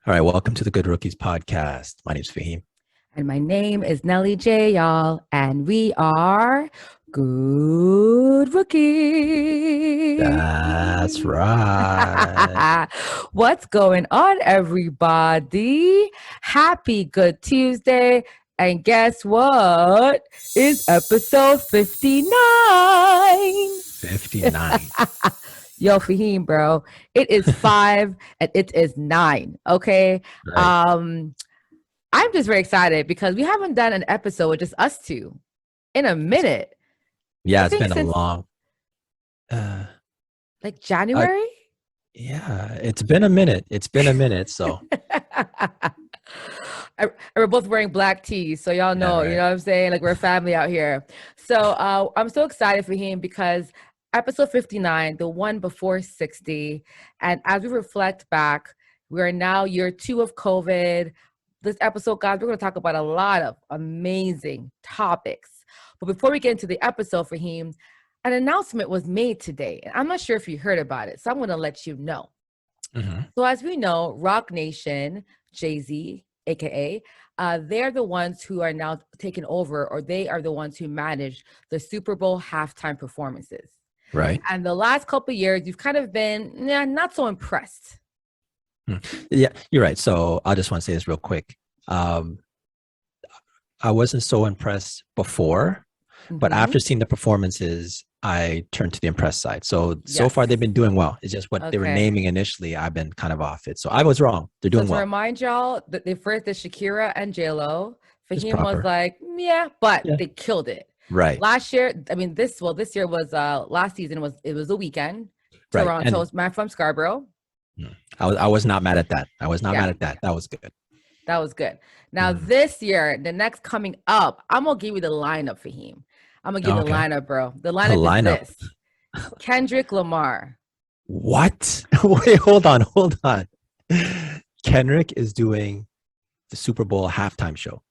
All right, welcome to the Good Rookies podcast. My name's Faheem. And my name is Nelly J, y'all. And we are Good Rookies. That's right. What's going on, everybody? Happy Good Tuesday. And guess what? It's episode 59. 59. Yo, Faheem, bro. It is 5 and it is 9. Okay. Right. I'm just very excited because we haven't done an episode with just us two in a minute. Yeah, I it's think been a since long. like January. Yeah, it's been a minute. So And we're both wearing black tees, so y'all know, right. you know what I'm saying? Like we're family out here. So I'm so excited for him because episode 59, the one before 60, and as we reflect back, we are now year 2 of COVID. This episode, guys, we're going to talk about a lot of amazing topics. But before we get into the episode, Faheem, an announcement was made today. And I'm not sure if you heard about it, so I'm going to let you know. Mm-hmm. So as we know, Rock Nation, Jay-Z, aka, they're the ones who are now taking over, or they are the ones who manage the Super Bowl halftime performances. Right. And the last couple of years, you've kind of been not so impressed. Yeah, you're right. So I just want to say this real quick. I wasn't so impressed before, but after seeing the performances, I turned to the impressed side. So far they've been doing well. It's just what they were naming initially. I've been kind of off it. So I was wrong. They're doing well. To remind y'all, that they first did Shakira and J-Lo. Faheem was like, but they killed it. Right. Last year, I mean, this year was, last season was The Weeknd. Toronto's man from Scarborough. I was not mad at that. I was not mad at that. That was good. That was good. Now this year, the next coming up, I'm gonna give you the lineup, Faheem. I'm gonna give you the lineup, bro. The lineup is this: Kendrick Lamar. What? Wait, hold on. Kendrick is doing the Super Bowl halftime show.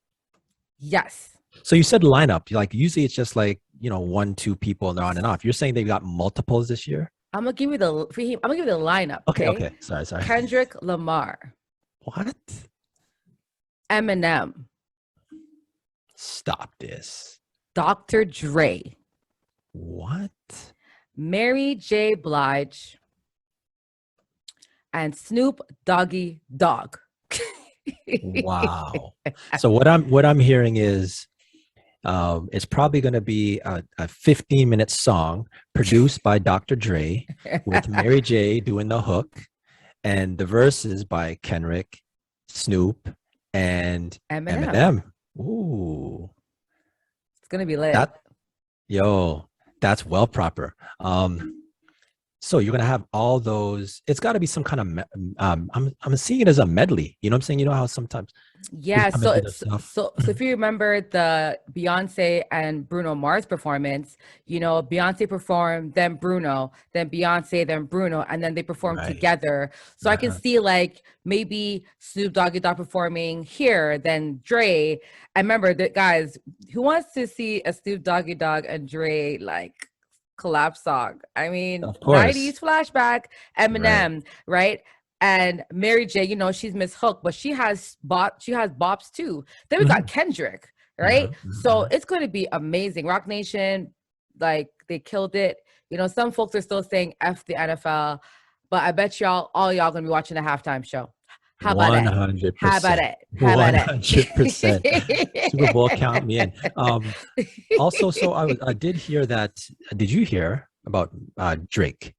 Yes. So you said lineup. Like usually it's just like 1, 2 people and they're on and off. You're saying they've got multiples this year? I'm gonna give you the lineup. Okay. Sorry. Kendrick Lamar. What? Eminem. Stop this. Dr.Dre. What? Mary J. Blige. And Snoop Dogg. Wow. So what I'm hearing is it's probably going to be a 15-minute song produced by Dr. Dre with Mary J doing the hook, and the verses by Kendrick, Snoop, and Eminem. Ooh, it's gonna be lit. That's well proper. So you're gonna have all those. It's got to be some kind of. I'm seeing it as a medley. You know what I'm saying? You know how sometimes. Yeah. So if you remember the Beyonce and Bruno Mars performance, Beyonce performed, then Bruno, then Beyonce, then Bruno, and then they performed together. So I can see like maybe Snoop Doggy Dogg performing here, then Dre. I remember that, guys. Who wants to see a Snoop Doggy Dogg and Dre like collab song? I mean, 90s flashback, Eminem, right? And Mary J, she's Miss Hook, but she has bops too. Then we got Kendrick, right? So it's going to be amazing. Rock Nation, like they killed it. Some folks are still saying F the NFL, but I bet all y'all going to be watching the halftime show. How about 100%. it? How about it? 100%. Super Bowl, count me in. Also, so I did hear that. Did you hear about Drake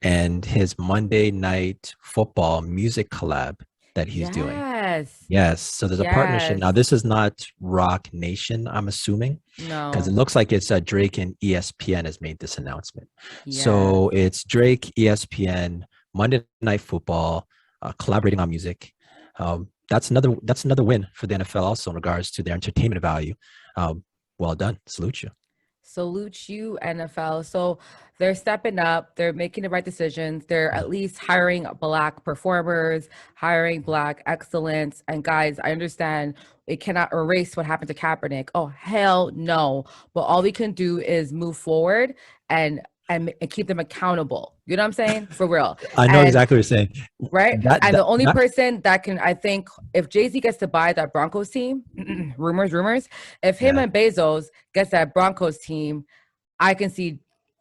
and his Monday Night Football music collab that he's doing? Yes. So there's a partnership. Now, this is not Rock Nation, I'm assuming. No. Because it looks like it's Drake and ESPN has made this announcement. Yes. So it's Drake, ESPN, Monday Night Football, collaborating on music. That's another win for the NFL also in regards to their entertainment value. Well done. Salute you. Salute you, NFL. So they're stepping up. They're making the right decisions. They're at least hiring Black performers, hiring Black excellence. And guys, I understand it cannot erase what happened to Kaepernick. Oh, hell no. But all we can do is move forward and and keep them accountable. You know what I'm saying? For real. I know exactly what you're saying. Right. The only person that can, I think, if Jay-Z gets to buy that Broncos team, rumors, if him and Bezos gets that Broncos team, I can see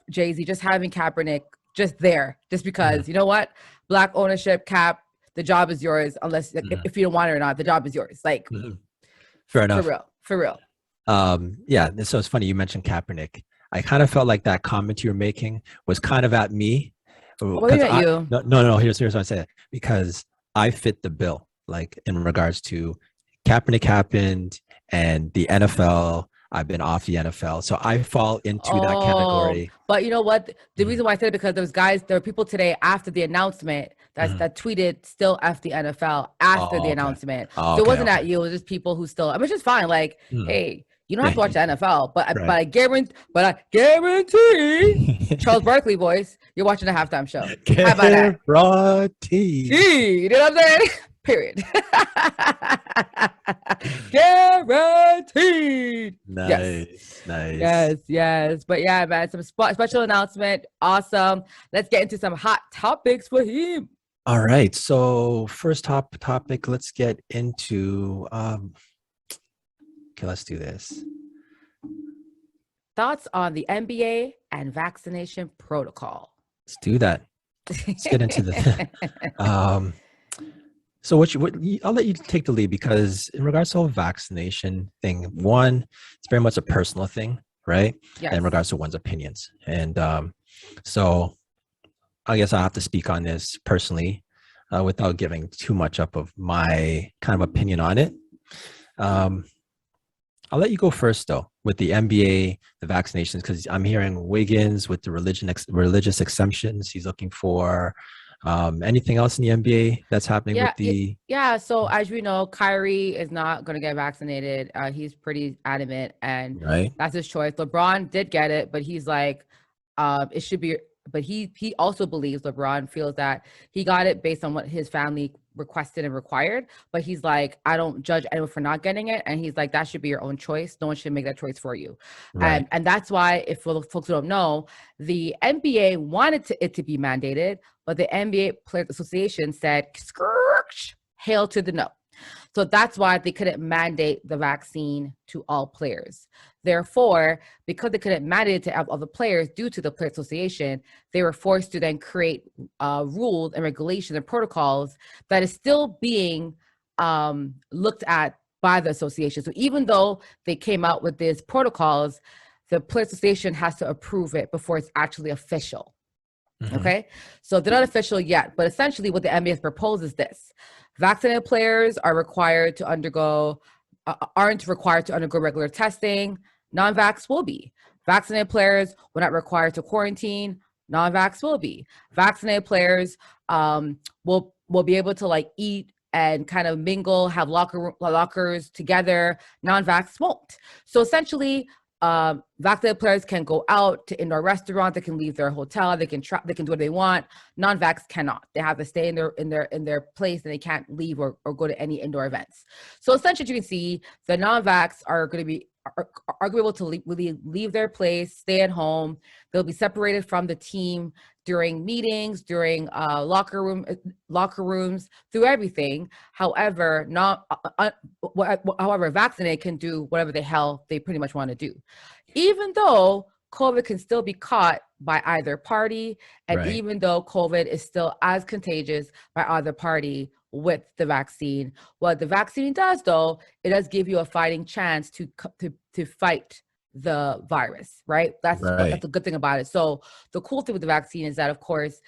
Jay-Z just having Kaepernick just there, just because, you know what? Black ownership, Cap, the job is yours, unless if you don't want it or not, the job is yours. Like, fair enough. For real. Yeah. So it's funny you mentioned Kaepernick. I kind of felt like that comment you were making was kind of at me. What about you? No. Here's what I say. Because I fit the bill, like in regards to Kaepernick happened and the NFL. I've been off the NFL, so I fall into that category. But you know what? The reason why I said it, because there were people today after the announcement that tweeted still F the NFL after the announcement. So it wasn't at you. It was just people who still. I mean, it's just fine. Like, hey, you don't have to watch the NFL, but I guarantee, Charles Barkley voice, you're watching the halftime show. How about that? You know what I'm saying? Period. Guaranteed. Nice. Yes. But yeah, man, some special announcement. Awesome. Let's get into some hot topics for him. All right. So first topic, let's get into okay, let's do this. Thoughts on the NBA and vaccination protocol. Let's do that. Let's get into the so I'll let you take the lead, because in regards to the vaccination thing, one, it's very much a personal thing, right? Yes. In regards to one's opinions. And so I guess I'll have to speak on this personally without giving too much up of my kind of opinion on it. I'll let you go first, though, with the NBA, the vaccinations, because I'm hearing Wiggins with the religious exemptions. He's looking for anything else in the NBA that's happening with the... Yeah, so as we know, Kyrie is not going to get vaccinated. He's pretty adamant, and that's his choice. LeBron did get it, but he's like, it should be... But he also believes, LeBron feels that he got it based on what his family requested and required. But he's like, I don't judge anyone for not getting it. And he's like, that should be your own choice. No one should make that choice for you. Right. And that's why, if folks who don't know, the NBA wanted it to be mandated, but the NBA Players Association said, hail to the no. So that's why they couldn't mandate the vaccine to all players. Therefore, because they couldn't mandate it to all the players due to the Players Association, they were forced to then create rules and regulations and protocols that is still being looked at by the association. So even though they came out with these protocols, the Players Association has to approve it before it's actually official. Okay, so they're not official yet, but essentially what the NBA has proposed is this: vaccinated players aren't required to undergo regular testing. Non-vax will be. Vaccinated players were not required to quarantine. Non-vax will be. Vaccinated players will be able to like eat and kind of mingle, have lockers together. Non-vax won't. So essentially, vaccinated players can go out to indoor restaurants. They can leave their hotel. They can do what they want. Non-vax cannot. They have to stay in their place, and they can't leave or go to any indoor events. So essentially, you can see the non-vax are going to be able to leave their place, stay at home. They'll be separated from the team during meetings, during locker rooms, through everything. However, vaccinated can do whatever the hell they pretty much want to do, even though COVID can still be caught by either party, and even though COVID is still as contagious by either party with the vaccine. What the vaccine does, though, it does give you a fighting chance to fight the virus, right? That's a good thing about it. So the cool thing with the vaccine is that, of course,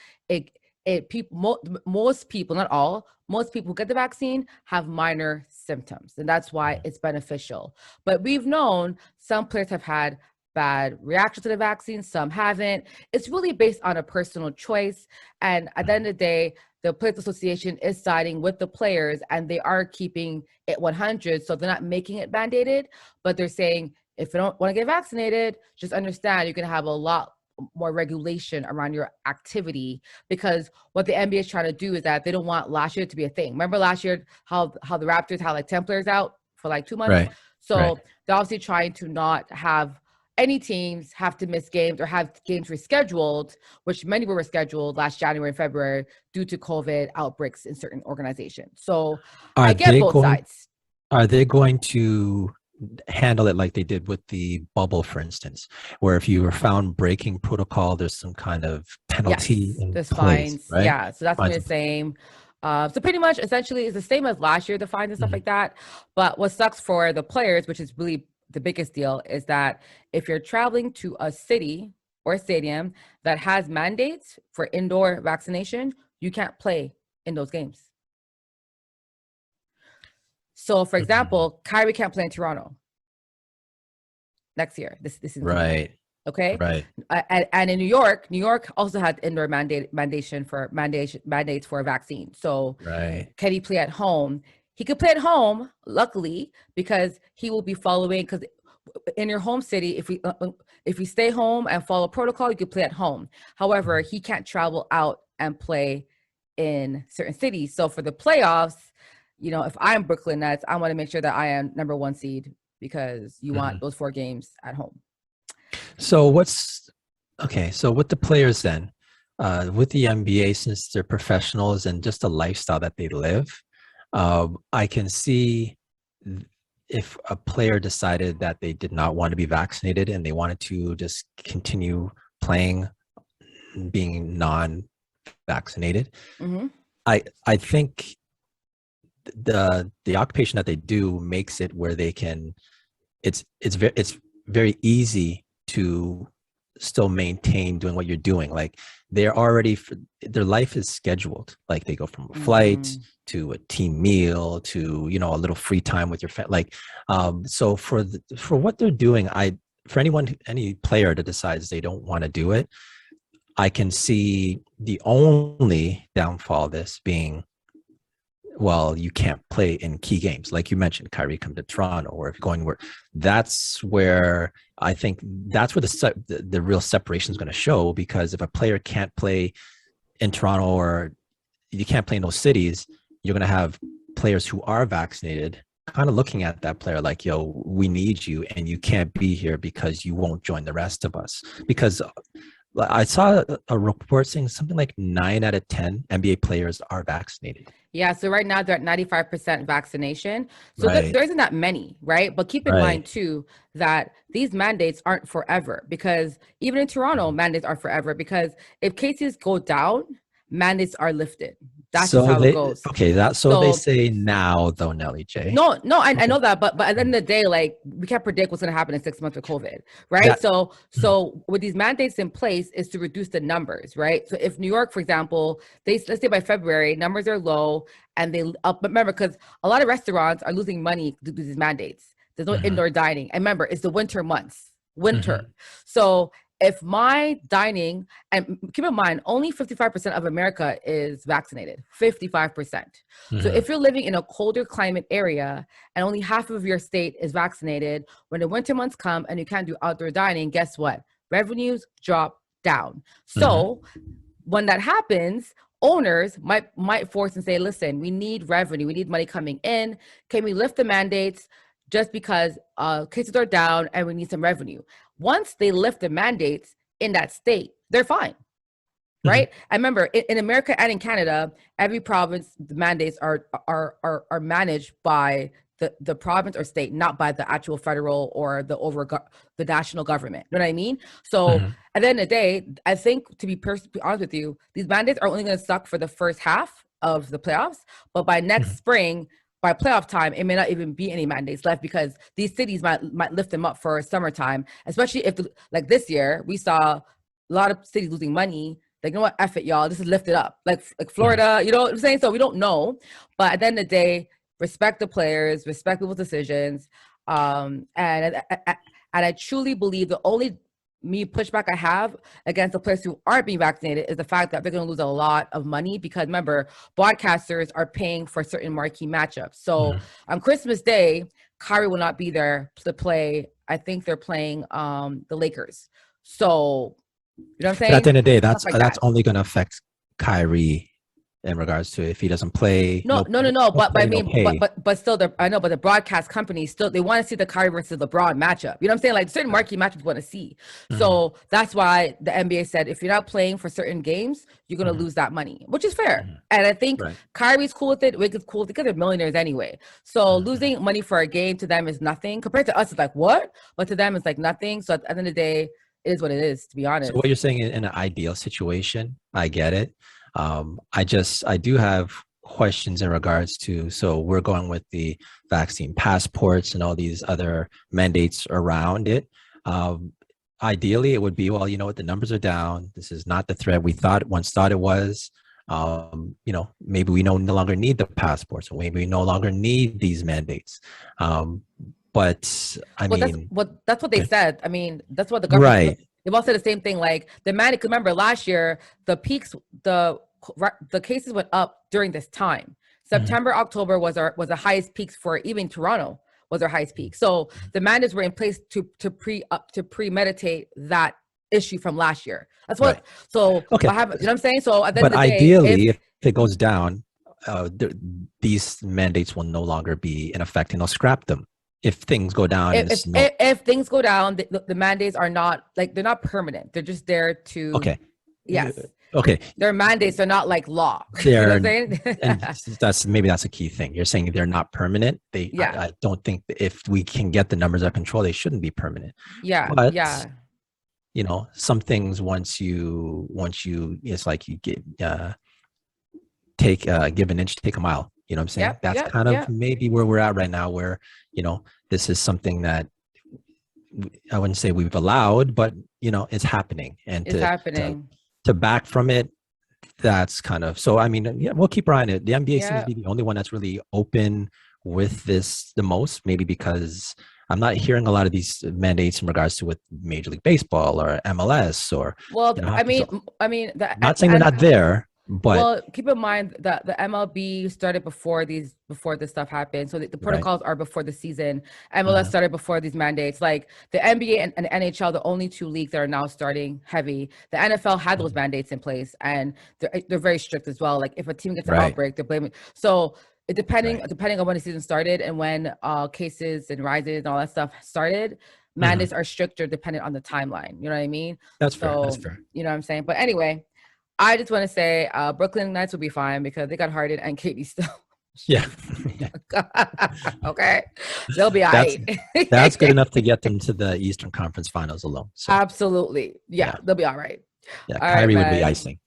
most people, not all, most people who get the vaccine have minor symptoms, and that's why it's beneficial. But we've known some players have had bad reaction to the vaccine, some haven't. It's really based on a personal choice. And at the end of the day, the Players Association is siding with the players, and they are keeping it 100. So they're not making it mandated, but they're saying, if you don't want to get vaccinated, just understand you're going to have a lot more regulation around your activity, because what the NBA is trying to do is that they don't want last year to be a thing. Remember last year how the Raptors had like 10 players out for like 2 months? So they're obviously trying to not have any teams have to miss games or have games rescheduled, which many were rescheduled last January and February due to COVID outbreaks in certain organizations. So I get both sides. Are they going to handle it like they did with the bubble, for instance, where if you were found breaking protocol, there's some kind of penalty in place, fines, right? Yeah, so that's the same. So pretty much, essentially, it's the same as last year, the fines and stuff like that. But what sucks for the players, which is really the biggest deal, is that if you're traveling to a city or a stadium that has mandates for indoor vaccination, you can't play in those games. So, for example, Kyrie can't play in Toronto next year. This is right. Okay. Right. And in New York also had indoor mandates for a vaccine. So can he play at home? He could play at home, luckily, because he will be following, because in your home city, if we stay home and follow protocol, you could play at home. However, he can't travel out and play in certain cities. So for the playoffs, you know, if I'm Brooklyn Nets, I want to make sure that I am number 1 seed, because you want those 4 games at home. So so with the players then, with the NBA, since they're professionals and just the lifestyle that they live, I can see if a player decided that they did not want to be vaccinated and they wanted to just continue playing, being non-vaccinated, I think the occupation that they do makes it where they can, it's very easy to still maintain doing what you're doing. Like they're already, their life is scheduled. Like they go from a flight to a team meal to, you know, a little free time with your family. So for what they're doing, for any player that decides they don't want to do it, I can see the only downfall of this being, well, you can't play in key games. Like you mentioned, Kyrie come to Toronto, or if you're going where, that's where I think that's where the real separation is going to show, because if a player can't play in Toronto or you can't play in those cities, you're going to have players who are vaccinated kind of looking at that player like, yo, we need you and you can't be here because you won't join the rest of us. Because I saw a report saying something like 9 out of 10 NBA players are vaccinated. Yeah, so right now they're at 95% vaccination. So there isn't that many, right? But keep in mind too that these mandates aren't forever, because even in Toronto, mandates are forever, because if cases go down, mandates are lifted. That's just how it goes. Okay, so they say now though, Nelly J. No, I know that, but at the end of the day, like, we can't predict what's going to happen in 6 months with COVID, right? So with these mandates in place is to reduce the numbers, right? So if New York, for example, let's say by February numbers are low, and but remember, because a lot of restaurants are losing money due to these mandates. There's no indoor dining, and remember, it's the winter months, So if my dining, and keep in mind, only 55% of America is vaccinated, 55%. So if you're living in a colder climate area and only half of your state is vaccinated, when the winter months come and you can't do outdoor dining, guess what? Revenues drop down. So when that happens, owners might force and say, listen, we need revenue, we need money coming in. Can we lift the mandates just because cases are down and we need some revenue? Once they lift the mandates in that state, they're fine, right? I remember in America and in Canada, every province, the mandates are managed by the province or state, not by the actual federal or the national government. You know what I mean? So at the end of the day, I think, to be honest with you, these mandates are only going to suck for the first half of the playoffs, but by next spring, by playoff time, it may not even be any mandates left, because these cities might lift them up for summertime, especially if, like this year, we saw a lot of cities losing money. Like, you know what, F it, y'all, this is lifted up. Like Florida, you know what I'm saying? So we don't know. But at the end of the day, respect the players, respect people's decisions. And I truly believe the only pushback I have against the players who aren't being vaccinated is the fact that they're going to lose a lot of money, because remember, broadcasters are paying for certain marquee matchups. So on Christmas Day, Kyrie will not be there to play. I think they're playing the Lakers. So, you know what I'm saying? But at the end of the day, that's only going to affect Kyrie in regards to if he doesn't play. No. But play, I mean, no but still, I know, but the broadcast companies still they want to see the Kyrie versus LeBron matchup. You know what I'm saying? Like certain marquee matchups want to see. So that's why the NBA said if you're not playing for certain games, you're gonna lose that money, which is fair. And I think Kyrie's cool with it. Wiggins cool because they're millionaires anyway. So losing money for a game to them is nothing compared to us. It's like what? But to them, it's like nothing. So at the end of the day, it is what it is. To be honest. So what you're saying in an ideal situation, I get it. I do have questions in regards to, so we're going with the vaccine passports and all these other mandates around it. Ideally, it would be, well, you know what, the numbers are down. This is not the threat we once thought it was. You know, maybe we no longer need the passports, or maybe we no longer need these mandates. But I mean, that's what they said. I mean, that's what the government. Right. They've all said the same thing. Like the mandate. Remember last year, the peaks, the cases went up during this time. September, October was the highest peaks for even Toronto was our highest peak. So the mandates were in place to premeditate that issue from last year. That's what. Right. So what happened? You know what I'm saying? So at the end of the day, ideally, if it goes down, these mandates will no longer be in effect, and they'll scrap them. If things go down, if things go down, the mandates are not like they're not permanent. They're just there to. Okay. Yes. Okay. They're mandates. They're not like law. You know what I'm saying? And that's a key thing. You're saying they're not permanent. I don't think if we can get the numbers under control, they shouldn't be permanent. Yeah. But, you know, some things once you, it's like you give an inch, take a mile. You know what I'm saying? That's kind of maybe where we're at right now, where, you know, this is something that I wouldn't say we've allowed, but, you know, it's happening. And it's happening. To back from it, that's kind of, so I mean, we'll keep our eye on it. The NBA seems to be the only one that's really open with this the most, maybe because I'm not hearing a lot of these mandates in regards to with Major League Baseball or MLS or. Well, you know, I mean, not saying they're not there, but. Well, keep in mind that the MLB started before this stuff happened. So the protocols are before the season. MLS started before these mandates. Like the NBA and NHL, the only two leagues that are now starting heavy. The NFL had those mandates in place, and they're very strict as well. Like if a team gets an outbreak, they're blaming. So depending on when the season started and when cases and rises and all that stuff started, mandates are stricter depending on the timeline. You know what I mean? That's fair. That's fair. You know what I'm saying? But anyway. I just want to say Brooklyn Nets will be fine because they got Harden and Katie still. Yeah. Okay. They'll be all right. That's good enough to get them to the Eastern Conference Finals alone. So. Absolutely. Yeah, they'll be all right. Yeah, all Kyrie would be icing.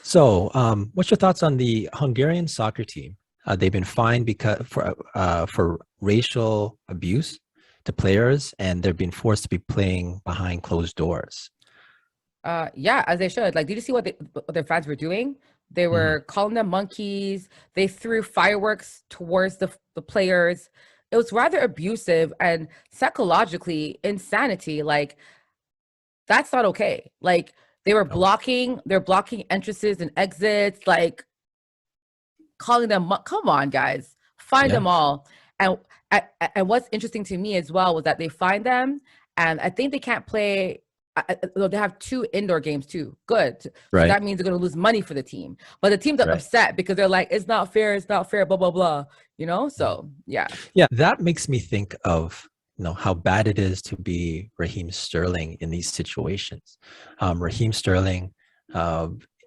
So what's your thoughts on the Hungarian soccer team? They've been fined for racial abuse to players, and they're being forced to be playing behind closed doors. Yeah, as they should. Like, did you see what their fans were doing? They were calling them monkeys. They threw fireworks towards the players. It was rather abusive and psychologically insanity. Like, that's not okay. Like, they're blocking entrances and exits, like calling them, come on, guys, find them all. And what's interesting to me as well was that they find them, and I think they can't play. They have 2 indoor games too. Good. Right. So that means they're going to lose money for the team. But the teams are upset because they're like, it's not fair, blah, blah, blah. You know? So, yeah. Yeah, that makes me think of, you know, how bad it is to be Raheem Sterling in these situations. Raheem Sterling,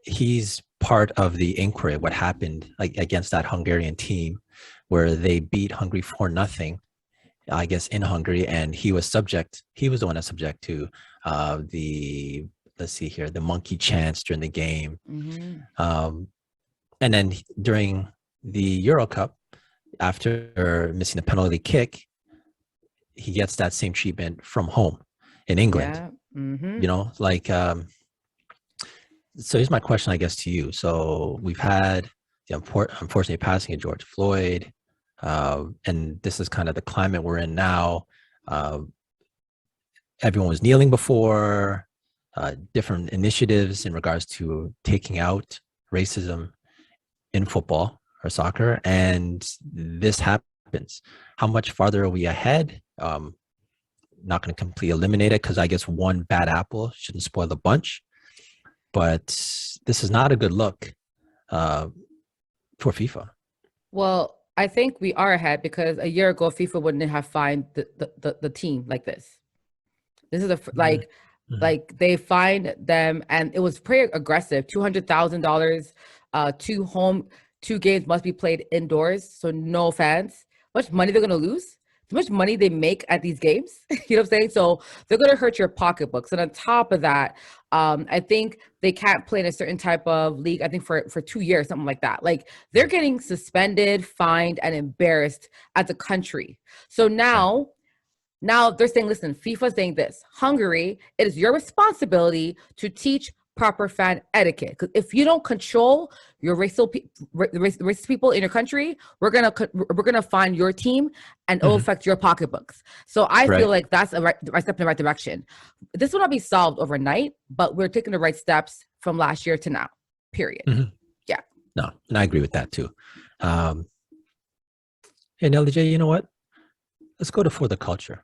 he's part of the inquiry, what happened like against that Hungarian team where they beat Hungary 4-0. I guess in Hungary, and he was the one that's subject to the monkey chants during the game. And then during the Euro Cup, after missing a penalty kick, he gets that same treatment from home in England. You know, like so here's my question, I guess, to you. So we've had the unfortunate passing of George Floyd. And this is kind of the climate we're in now. Everyone was kneeling before, different initiatives in regards to taking out racism in football or soccer, and this happens. How much farther are we ahead? Not going to completely eliminate it because I guess one bad apple shouldn't spoil the bunch. but this is not a good look for FIFA. Well, I think we are ahead because a year ago, FIFA wouldn't have fined the team like this. This is like they fined them, and it was pretty aggressive. $200,000. Two games must be played indoors, so no fans. How much money they're gonna lose? How much money they make at these games? You know what I'm saying? So they're gonna hurt your pocketbooks. And on top of that, I think they can't play in a certain type of league. I think for 2 years, something like that. Like they're getting suspended, fined, and embarrassed as a country. So now they're saying, listen, FIFA's saying this, Hungary, it is your responsibility to teach proper fan etiquette. Because if you don't control your racist people in your country, we're gonna find your team and it'll affect your pocketbooks. So I feel like that's a right step in the right direction. This will not be solved overnight, but we're taking the right steps from last year to now. Period. Yeah. No, and I agree with that too. Hey, Nelly J, you know what? Let's go to For the Culture.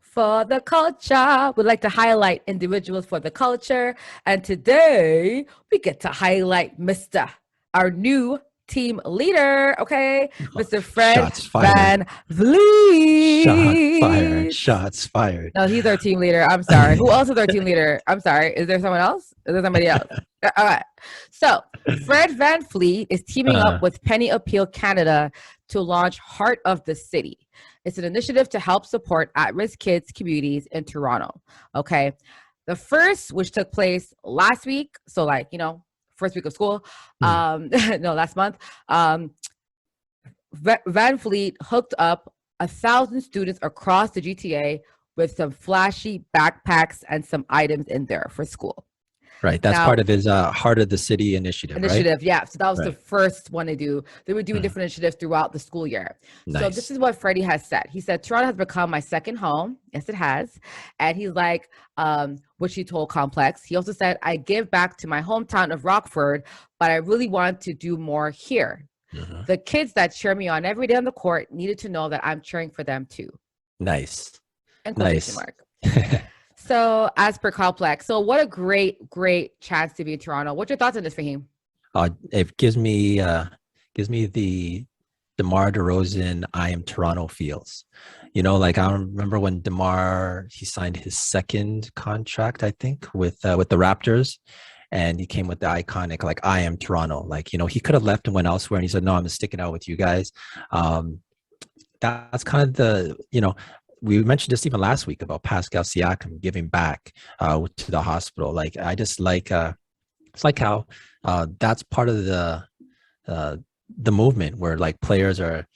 For the culture, we'd like to highlight individuals for the culture. And today we get to highlight our new team leader, okay? Mr. Fred Van Vleet. Shots fired. No, he's our team leader. I'm sorry. Who else is our team leader? I'm sorry. Is there someone else? Is there somebody else? All right. So Fred Van Vleet is teaming up with Penny Appeal Canada to launch Heart of the City. It's an initiative to help support at-risk kids communities in Toronto. Okay. The first, which took place last week, so first week of school, last month, Van Vleet hooked up 1,000 students across the GTA with some flashy backpacks and some items in there for school. Right. That's part of his Heart of the City initiative, right? Yeah. So that was the first one they do. They were doing different initiatives throughout the school year. Nice. So this is what Freddie has said. He said, Toronto has become my second home. Yes, it has. And he's like, which he told Complex. He also said, I give back to my hometown of Rockford, but I really want to do more here. The kids that cheer me on every day on the court needed to know that I'm cheering for them too. Nice. And quotation mark. So as per Complex, so what a great chance to be in Toronto. What's your thoughts on this, Faheem? It gives me the DeMar DeRozan I am Toronto feels. Like I remember when DeMar, he signed his second contract, I think, with the Raptors, and he came with the iconic like I am Toronto. Like, he could have left and went elsewhere, and he said, no, I'm sticking out with you guys. That's kind of the, we mentioned this even last week about Pascal Siakam giving back to the hospital. Like, I just like, it's like how that's part of the movement where like players are,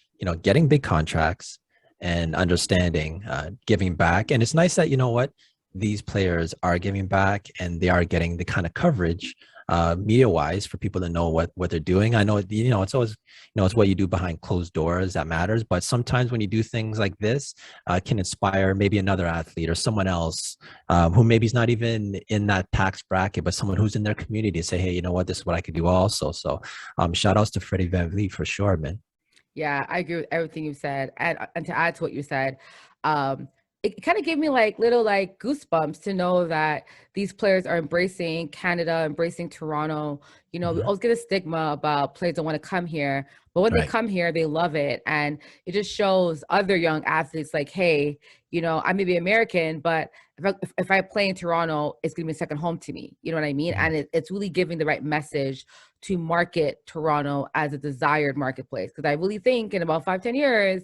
getting big contracts and understanding, giving back. And it's nice that, these players are giving back and they are getting the kind of coverage media wise for people to know what they're doing. I know, it's always, it's what you do behind closed doors that matters. But sometimes when you do things like this, can inspire maybe another athlete or someone else who maybe is not even in that tax bracket, but someone who's in their community to say, hey, you know what, this is what I could do also. So shout outs to Freddie Van Vleet for sure, man. Yeah, I agree with everything you said. And to add to what you said, it kind of gave me like little like goosebumps to know that these players are embracing Canada, embracing Toronto. We always get a stigma about players don't want to come here, but when they come here, they love it. And it just shows other young athletes like, hey, I may be American, but if I play in Toronto, it's going to be a second home to me. You know what I mean? And it's really giving the right message to market Toronto as a desired marketplace. Because I really think in about 5-10 years,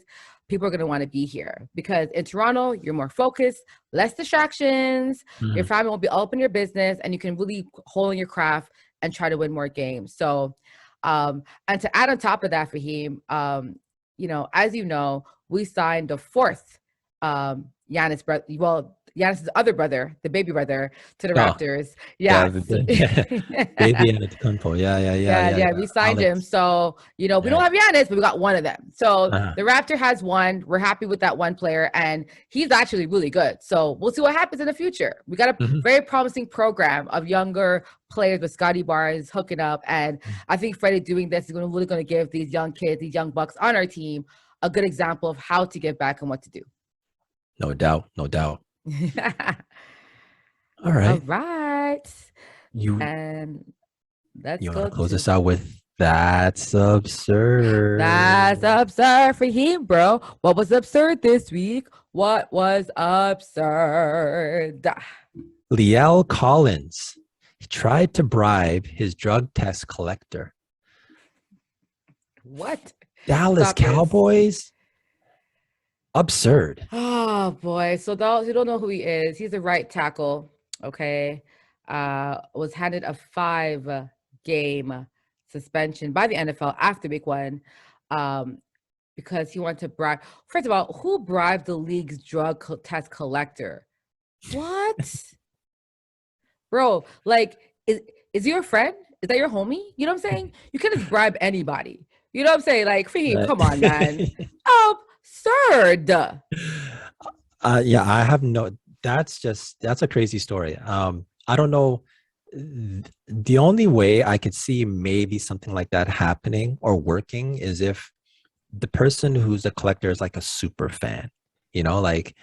people are going to want to be here because in Toronto, you're more focused, less distractions. Your family won't be all up in your business, and you can really hone your craft and try to win more games. So, and to add on top of that, Faheem, as you know, we signed the fourth Giannis brother. Well, Giannis' other brother, the baby brother, to the Raptors. Yeah. Baby Antetokounmpo. Yeah. We signed him. So, we don't have Giannis, but we got one of them. So the Raptor has one. We're happy with that one player, and he's actually really good. So we'll see what happens in the future. We got a very promising program of younger players with Scotty Barnes hooking up. And I think Freddie doing this is really going to give these young kids, these young bucks on our team, a good example of how to give back and what to do. No doubt. All right. You And let's you want go to close to this out with that's absurd. That's absurd for him, bro. What was absurd this week? What was absurd? La'el Collins. He tried to bribe his drug test collector. What? Dallas Stop this. Cowboys? Absurd. Oh boy. So those who don't know who he is, he's a right tackle. Okay. Was handed a 5-game suspension by the NFL after week 1. Because he wanted to bribe. First of all, who bribed the league's drug test collector? What? Bro, like, is your friend? Is that your homie? You know what I'm saying? You can't just bribe anybody. You know what I'm saying? Like, Faheem, come on, man. Absurd. Yeah, I have no. That's a crazy story. I don't know. The only way I could see maybe something like that happening or working is if the person who's a collector is like a super fan, like,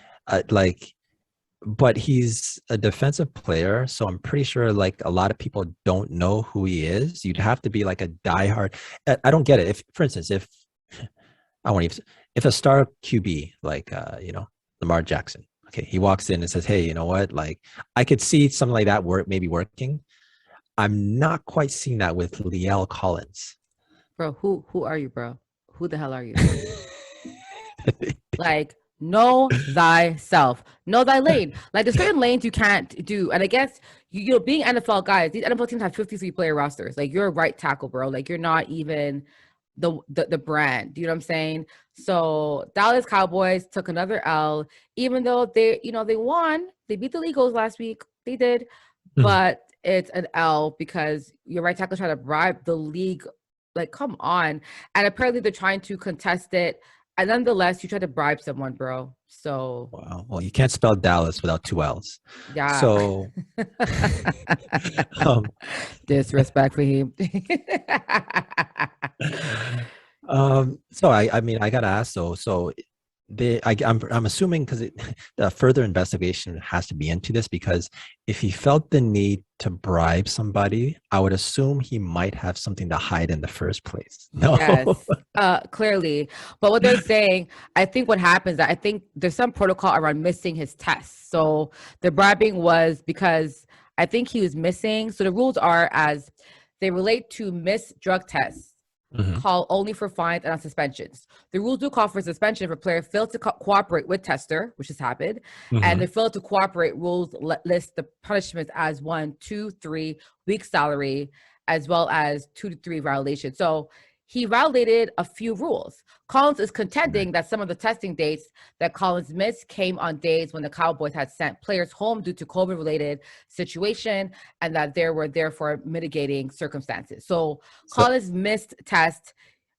but he's a defensive player, so I'm pretty sure like a lot of people don't know who he is. You'd have to be like a diehard. I don't get it. If, for instance, if I want even if a star QB like Lamar Jackson, okay, he walks in and says, "Hey, you know what? Like, I could see something like that maybe working." I'm not quite seeing that with La'el Collins. Bro, who are you, bro? Who the hell are you? Like, know thyself, know thy lane. Like, there's certain lanes you can't do. And I guess, being NFL guys, these NFL teams have 53 player rosters. Like, you're a right tackle, bro. Like, you're not even the brand. Do you know what I'm saying? So Dallas Cowboys took another L, even though they won. They beat the Eagles last week. They did. But it's an L because your right tackle tried to bribe the league. Like, come on. And apparently they're trying to contest it. And nonetheless, you try to bribe someone, bro. So wow. Well, you can't spell Dallas without 2 L's. yeah. So disrespect for him. So I mean, I gotta ask though. So I'm assuming because the further investigation has to be into this, because if he felt the need to bribe somebody, I would assume he might have something to hide in the first place. No. Yes, clearly. But what they're saying, I think what happens, I think there's some protocol around missing his tests. So the bribing was because I think he was missing. So the rules are as they relate to missed drug tests. Call only for fines and on suspensions. The rules do call for suspension if a player failed to cooperate with tester, which has happened, and they failed to cooperate. Rules list the punishments as 1, 2, 3 weeks salary, as well as 2 to 3 violations. So he violated a few rules. Collins is contending that some of the testing dates that Collins missed came on days when the Cowboys had sent players home due to COVID-related situation, and that there were therefore mitigating circumstances. So Collins missed tests.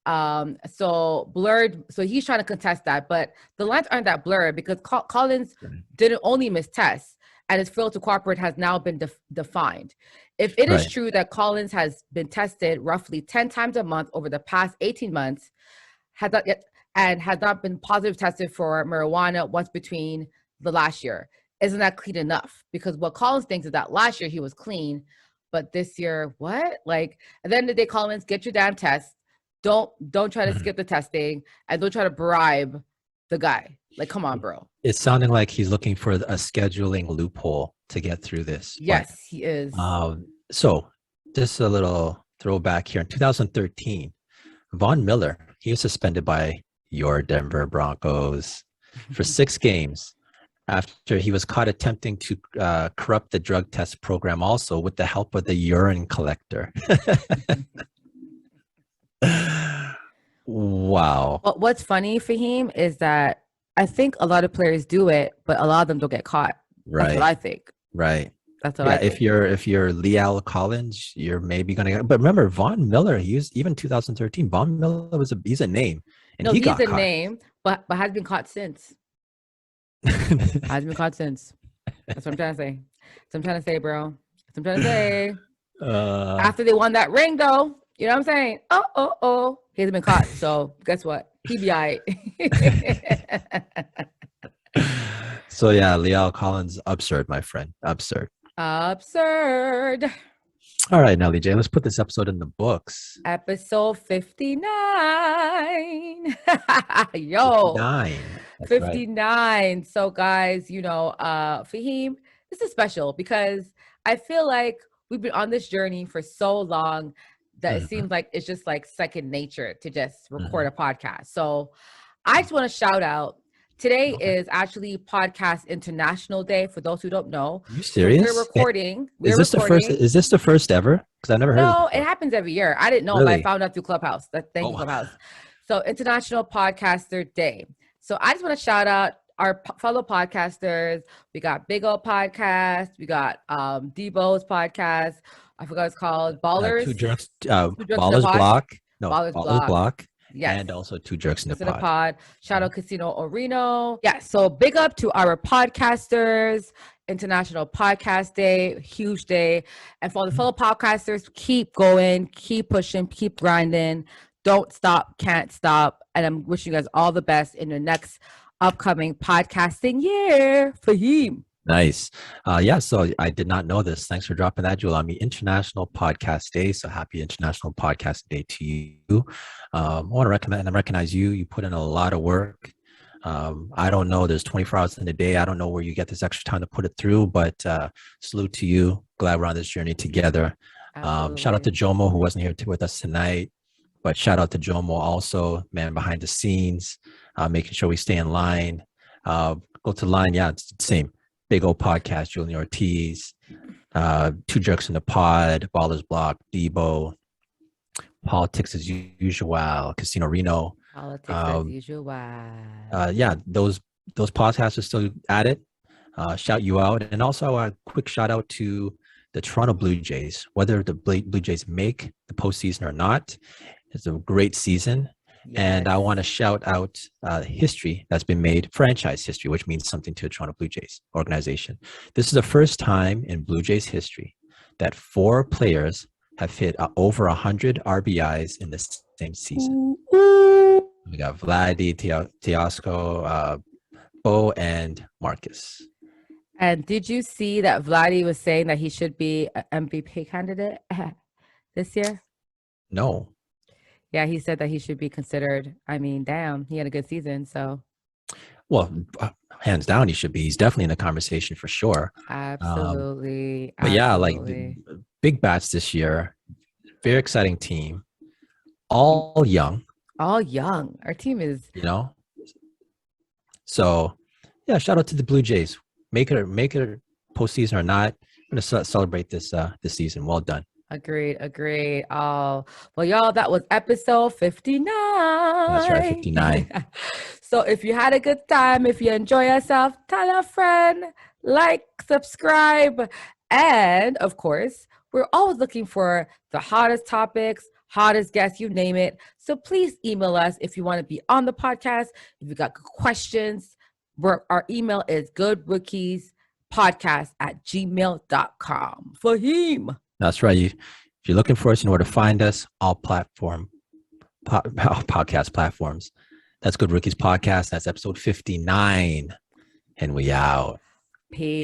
So blurred. So he's trying to contest that, but the lines aren't that blurred because Collins didn't only miss tests, and his failure to cooperate has now been defined. If it is true that Collins has been tested roughly 10 times a month over the past 18 months, has not been positive tested for marijuana once between the last year, isn't that clean enough? Because what Collins thinks is that last year he was clean, but this year, what? Like, at the end of the day, Collins, get your damn test. Don't try to skip the testing, and don't try to bribe the guy. Like, come on, bro. It's sounding like he's looking for a scheduling loophole to get through this. Yes, he is. So just a little throwback here. In 2013, Von Miller, he was suspended by your Denver Broncos for 6 games after he was caught attempting to corrupt the drug test program, also with the help of the urine collector. Wow. But what's funny, Faheem, is that I think a lot of players do it, but a lot of them don't get caught. Right. That's what I think. Right. That's what I think. If you're La'el Collins, you're maybe gonna get. But remember, Von Miller, he was even 2013. Von Miller he's a name, and no, he he's got a caught. name, but has been caught since. Has been caught since. That's what I'm trying to say. That's what I'm trying to say, bro. That's what I'm trying to say. After they won that ring, though, you know what I'm saying? Oh, he hasn't been caught. So guess what? He be all right. So yeah, La'el Collins, absurd, my friend, absurd. Absurd. All right, Nelly J, let's put this episode in the books. Episode 59. Yo, 59. That's 59. Right. So guys, Faheem, this is special because I feel like we've been on this journey for so long that it seems like it's just like second nature to just record a podcast. So I just want to shout out. Today is actually Podcast International Day. For those who don't know, are you serious? So we're recording. Is this the first ever? Because I've never heard. No, it happens every year. I didn't know, but I found out through Clubhouse. Thank you, Clubhouse. So International Podcaster Day. So I just want to shout out our fellow podcasters. We got Big O Podcast. We got Debo's podcast. I forgot what it's called. Ballers. Two Jerks. Ballers Block. No, Ballers Block. Yes. And also Two Jerks in the Pod. Shout out Casino Orino. Yeah. So big up to our podcasters. International Podcast Day, huge day. And for the fellow podcasters, keep going, keep pushing, keep grinding. Don't stop, can't stop. And I'm wishing you guys all the best in the next upcoming podcasting year. Faheem. Nice. So I did not know this. Thanks for dropping that, Jewel, on me. International Podcast Day. So happy International Podcast Day to you. I want to recommend and recognize you. You put in a lot of work. I don't know. There's 24 hours in a day. I don't know where you get this extra time to put it through, but salute to you. Glad we're on this journey together. Shout out to Jomo, who wasn't here with us tonight, but shout out to Jomo also, man behind the scenes, making sure we stay in line. Go to line. Yeah, it's the same. Big old podcast, Julian Ortiz, Two Jerks in the Pod, Ballers Block, Debo, Politics as Usual, Casino Reno. Politics as usual. Those podcasts are still at it. Shout you out. And also a quick shout out to the Toronto Blue Jays. Whether the Blue Jays make the postseason or not, it's a great season. Yes. And I want to shout out history that's been made, franchise history, which means something to the Toronto Blue Jays organization. This is the first time in Blue Jays history that 4 players have hit over 100 RBIs in the same season. We got Vladdy, Teosco, Bo, and Marcus. And did you see that Vladdy was saying that he should be an MVP candidate this year? No. Yeah, he said that he should be considered. I mean, damn, he had a good season, so. Well, hands down, he should be. He's definitely in the conversation for sure. Absolutely. But yeah, like big bats this year. Very exciting team. All young. All young. Our team is. So, yeah, shout out to the Blue Jays. Make it a postseason or not. I'm going to celebrate this season. Well done. Agreed. Oh, well, y'all, that was episode 59. That's right, 59. So if you had a good time, if you enjoy yourself, tell a friend, like, subscribe. And of course, we're always looking for the hottest topics, hottest guests, you name it. So please email us if you want to be on the podcast. If you got questions, our email is goodrookiespodcast@gmail.com. Faheem. That's right. If you're looking for us, you know where to find us. All podcast platforms. That's Good Rookies Podcast. That's episode 59. And we out. Peace.